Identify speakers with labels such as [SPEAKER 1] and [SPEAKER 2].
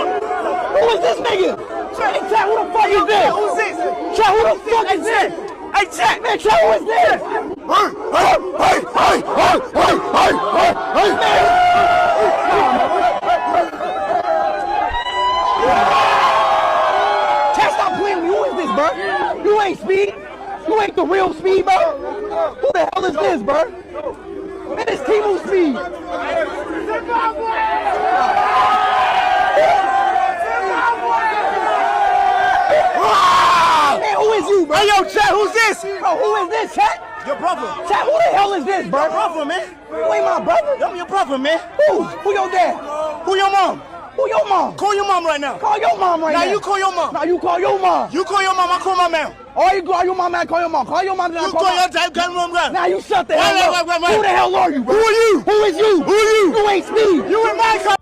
[SPEAKER 1] Who is this nigga? Hey, chat, who the fuck is this?
[SPEAKER 2] Who's this?
[SPEAKER 1] Chat, who the fuck is this?
[SPEAKER 2] Hey, chat.
[SPEAKER 1] Man, chat, who is this? Chat, stop playing with me. Who is this, bro? You ain't Speed. You ain't the real Speed, bro. Who the hell is this, bro? Man, it's Timo Speed. Man, who is you, bro?
[SPEAKER 2] Hey, yo, chat, who's this?
[SPEAKER 1] Bro, who is this, chat?
[SPEAKER 2] Your brother.
[SPEAKER 1] Chat, who the hell is this, bro?
[SPEAKER 2] Your brother, man.
[SPEAKER 1] You ain't my brother.
[SPEAKER 2] I'm your brother, man.
[SPEAKER 1] Who? Who your dad?
[SPEAKER 2] Who your mom?
[SPEAKER 1] Who your mom?
[SPEAKER 2] Call your mom right now.
[SPEAKER 1] Call your mom right now.
[SPEAKER 2] Now you call your mom.
[SPEAKER 1] Now you call your mom.
[SPEAKER 2] You call your mom, I call my man.
[SPEAKER 1] Oh, you call your mom, I call your mom. Call your mom, then I
[SPEAKER 2] You
[SPEAKER 1] call
[SPEAKER 2] call
[SPEAKER 1] my...
[SPEAKER 2] your dad, call your mom.
[SPEAKER 1] Now you shut the hell up.
[SPEAKER 2] Wait.
[SPEAKER 1] Who the hell are you, bro?
[SPEAKER 2] Who are you?
[SPEAKER 1] Who is you?
[SPEAKER 2] Who are you?
[SPEAKER 1] You ain't Speed.
[SPEAKER 2] You in my car.